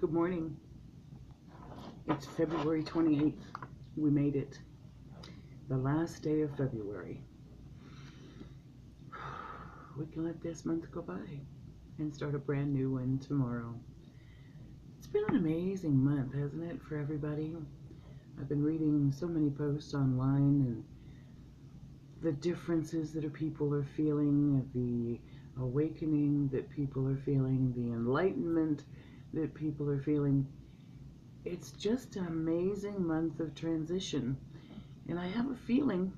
Good morning. It's February 28th. We made it. The last day of February. We can let this month go by and start a brand new one tomorrow. It's been an amazing month, hasn't it, for everybody? I've been reading so many posts online and the differences that people are feeling, the awakening that people are feeling, the enlightenment that people are feeling. It's just an amazing month of transition, and I have a feeling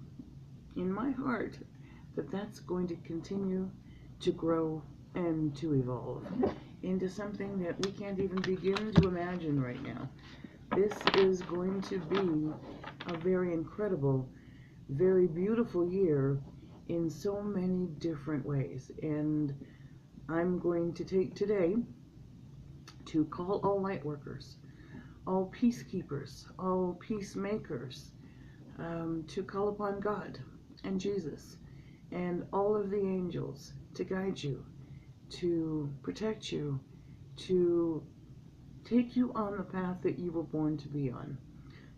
in my heart that that's going to continue to grow and to evolve into something that we can't even begin to imagine right now. This is going to be a very incredible, very beautiful year in so many different ways, and I'm going to take today to call all light workers, all peacekeepers, all peacemakers, to call upon God and Jesus and all of the angels to guide you, to protect you, to take you on the path that you were born to be on.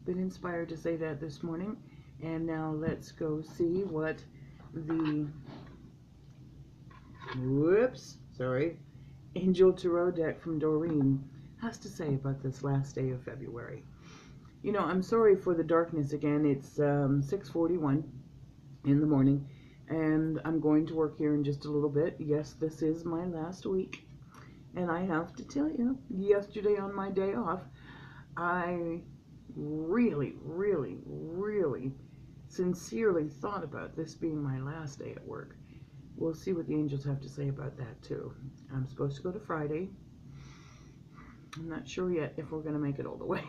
Been inspired to say that this morning, and now let's go see what the Angel Tarot deck from Doreen has to say about this last day of February. You know, I'm sorry for the darkness again. It's 6:41 in the morning, and I'm going to work here in just a little bit. Yes, this is my last week, and I have to tell you, yesterday on my day off, I really, really, really sincerely thought about this being my last day at work. We'll see what the angels have to say about that too. I'm supposed to go to Friday. I'm not sure yet if we're going to make it all the way.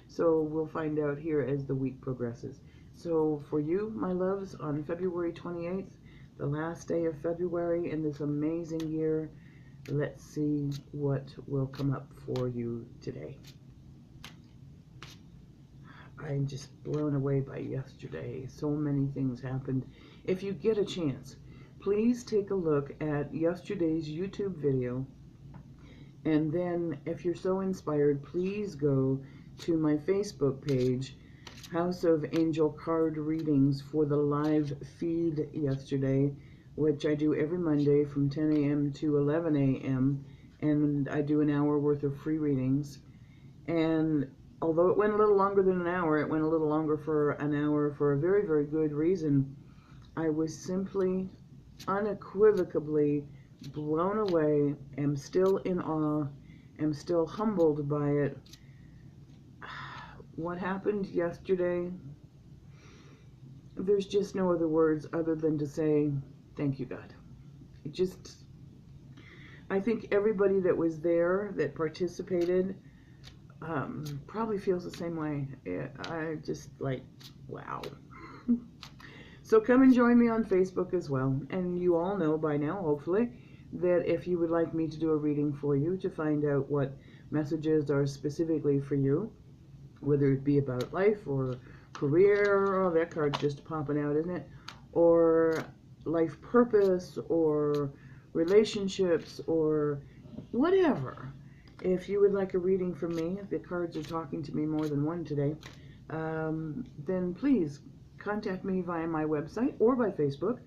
So we'll find out here as the week progresses. So for you, my loves, on February 28th, the last day of February in this amazing year, let's see what will come up for you today. I'm just blown away by yesterday. So many things happened. If you get a chance, please take a look at yesterday's YouTube video. And then if you're so inspired, please go to my Facebook page, House of Angel Card Readings, for the live feed yesterday, which I do every Monday from 10 a.m. to 11 a.m. And I do an hour worth of free readings. And although it went a little longer than an hour, it went a little longer for an hour for a very, very good reason. I was simply, unequivocally blown away, am still in awe, am still humbled by it. What happened yesterday, there's just no other words other than to say, thank you, God. I think everybody that was there, that participated, probably feels the same way. I just like, wow. So come and join me on Facebook as well. And you all know by now, hopefully, that if you would like me to do a reading for you to find out what messages are specifically for you, whether it be about life or career, oh, that card's just popping out, isn't it? Or life purpose or relationships or whatever. If you would like a reading from me, if the cards are talking to me more than one today, then please contact me via my website or by Facebook.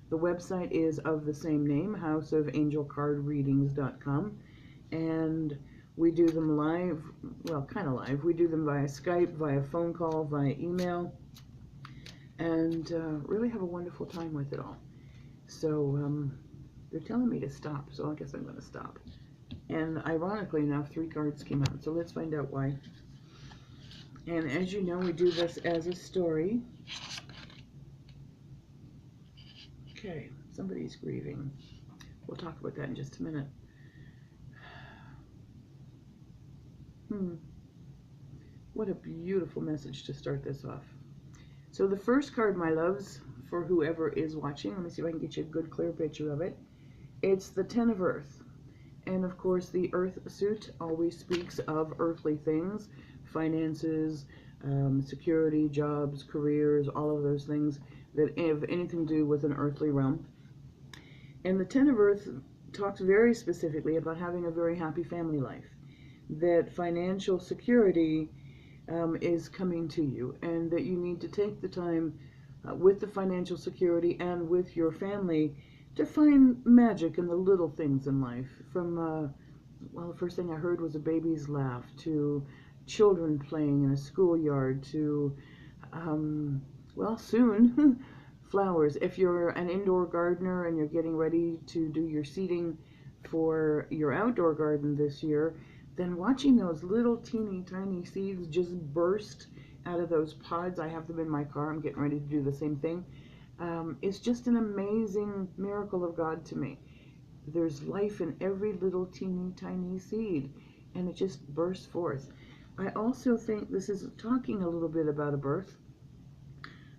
The website is of the same name, houseofangelcardreadings.com, and we do them live, well, kind of live. We do them via Skype, via phone call, via email, and really have a wonderful time with it all. So they're telling me to stop, so I guess I'm going to stop. And ironically enough, 3 cards came out, so let's find out why. And as you know, we do this as a story. Okay, somebody's grieving. We'll talk about that in just a minute. What a beautiful message to start this off. So the first card, my loves, for whoever is watching, let me see if I can get you a good clear picture of it. It's the Ten of Earth. And of course, the Earth suit always speaks of earthly things, finances, security, jobs, careers, all of those things that have anything to do with an earthly realm. And the Ten of Earth talks very specifically about having a very happy family life. that financial security is coming to you, and that you need to take the time with the financial security and with your family to find magic in the little things in life. From, well, the first thing I heard was a baby's laugh, to children playing in a schoolyard, to, well, soon, flowers. If you're an indoor gardener and you're getting ready to do your seeding for your outdoor garden this year, then watching those little teeny tiny seeds just burst out of those pods — I have them in my car, I'm getting ready to do the same thing — it's just an amazing miracle of God to me. There's life in every little teeny tiny seed, and it just bursts forth. I also think this is talking a little bit about a birth.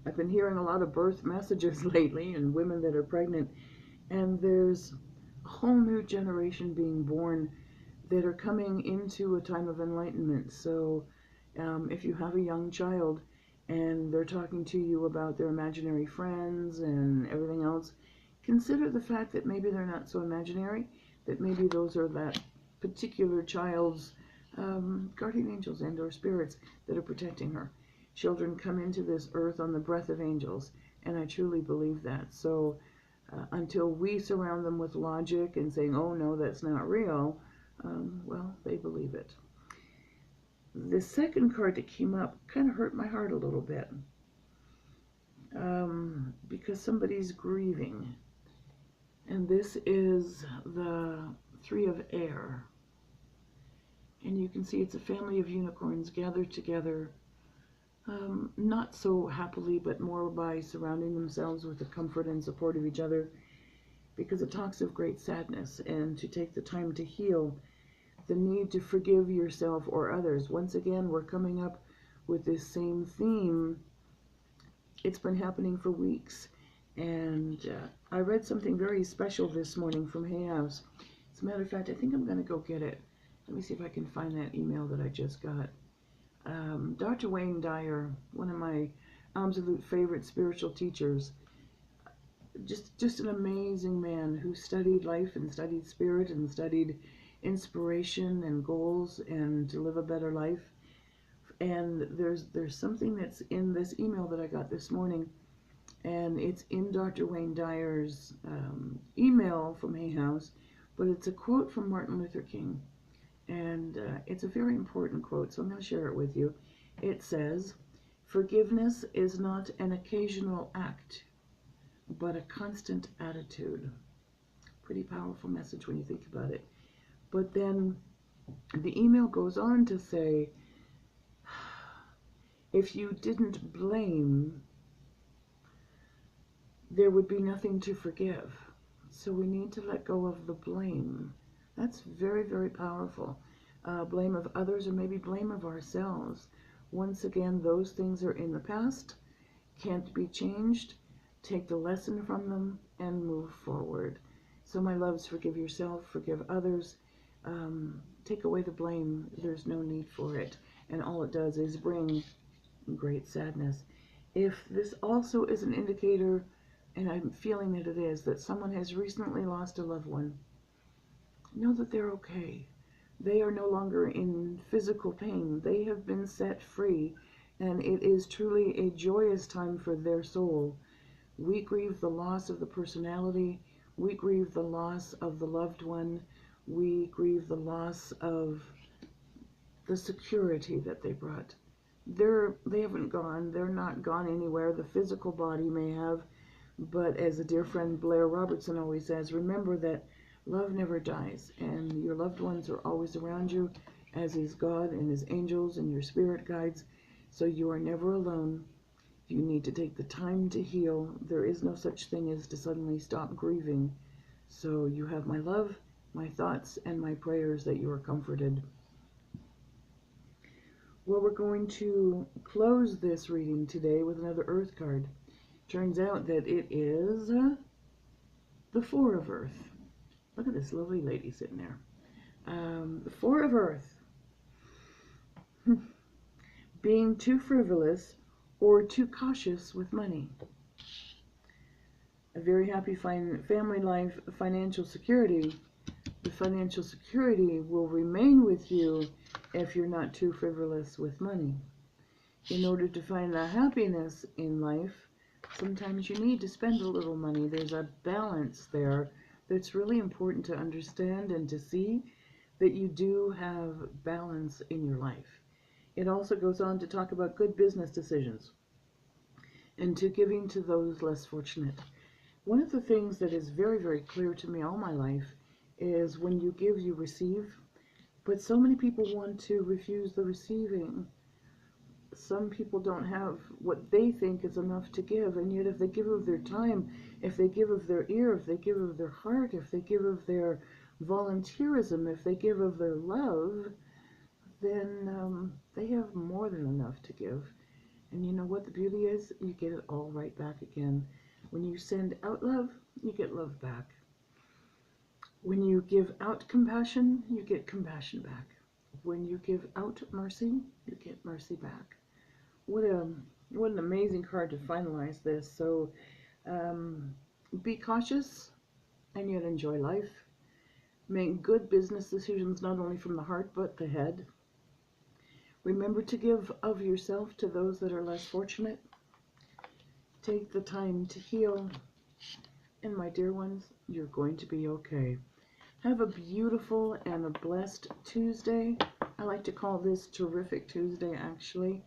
I've been hearing a lot of birth messages lately, and women that are pregnant, and there's a whole new generation being born that are coming into a time of enlightenment. So if you have a young child and they're talking to you about their imaginary friends and everything else, consider the fact that maybe they're not so imaginary, that maybe those are that particular child's guardian angels and or spirits that are protecting her. Children come into this earth on the breath of angels, and I truly believe that. So until we surround them with logic and saying, oh no, that's not real, well, they believe it. The second card that came up kind of hurt my heart a little bit, because somebody's grieving. And this is the Three of Air. And you can see it's a family of unicorns gathered together, not so happily, but more by surrounding themselves with the comfort and support of each other, because it talks of great sadness and to take the time to heal, the need to forgive yourself or others. Once again, we're coming up with this same theme. It's been happening for weeks. And I read something very special this morning from Hay House. As a matter of fact, I think I'm going to go get it. Let me see if I can find that email that I just got. Dr. Wayne Dyer, one of my absolute favorite spiritual teachers, just an amazing man who studied life and studied spirit and studied inspiration and goals and to live a better life. And there's something that's in this email that I got this morning, and it's in Dr. Wayne Dyer's email from Hay House, but it's a quote from Martin Luther King. And it's a very important quote, so I'm going to share it with you. It says, "Forgiveness is not an occasional act, but a constant attitude." Pretty powerful message when you think about it. But then the email goes on to say, if you didn't blame, there would be nothing to forgive. So we need to let go of the blame. That's very, very powerful. Blame of others, or maybe blame of ourselves. Once again, those things are in the past, can't be changed. Take the lesson from them and move forward. So my loves, forgive yourself, forgive others. Take away the blame. There's no need for it. And all it does is bring great sadness. If this also is an indicator, and I'm feeling that it is, that someone has recently lost a loved one, know that they're okay. They are no longer in physical pain. They have been set free, and it is truly a joyous time for their soul. We grieve the loss of the personality. We grieve the loss of the loved one. We grieve the loss of the security that they brought. They haven't gone. They're not gone anywhere. The physical body may have, but as a dear friend Blair Robertson always says, remember that love never dies, and your loved ones are always around you, as is God and his angels and your spirit guides. So you are never alone. You need to take the time to heal. There is no such thing as to suddenly stop grieving. So you have my love, my thoughts, and my prayers that you are comforted. Well, we're going to close this reading today with another Earth card. Turns out that it is the Four of Earth. Look at this lovely lady sitting there. The Four of Earth. Being too frivolous or too cautious with money. A very happy family life, financial security, The financial security will remain with you if you're not too frivolous with money. In order to find the happiness in life, sometimes you need to spend a little money. There's a balance there that's really important to understand and to see that you do have balance in your life. It also goes on to talk about good business decisions and to giving to those less fortunate. One of the things that is very, very clear to me all my life is when you give, you receive. But so many people want to refuse the receiving. Some people don't have what they think is enough to give, and yet if they give of their time, if they give of their ear, if they give of their heart, if they give of their volunteerism, if they give of their love, then they have more than enough to give. And you know what the beauty is? You get it all right back again. When you send out love, you get love back. When you give out compassion, you get compassion back. When you give out mercy, you get mercy back. What an amazing card to finalize this. So be cautious and yet enjoy life. Make good business decisions not only from the heart but the head. Remember to give of yourself to those that are less fortunate. Take the time to heal. And my dear ones, you're going to be okay. Have a beautiful and a blessed Tuesday. I like to call this Terrific Tuesday, actually.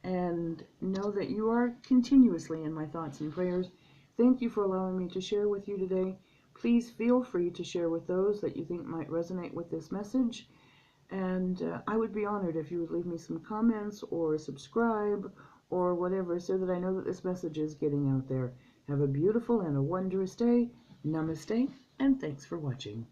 And know that you are continuously in my thoughts and prayers. Thank you for allowing me to share with you today. Please feel free to share with those that you think might resonate with this message. And I would be honored if you would leave me some comments or subscribe or whatever so that I know that this message is getting out there. Have a beautiful and a wondrous day. Namaste, and thanks for watching.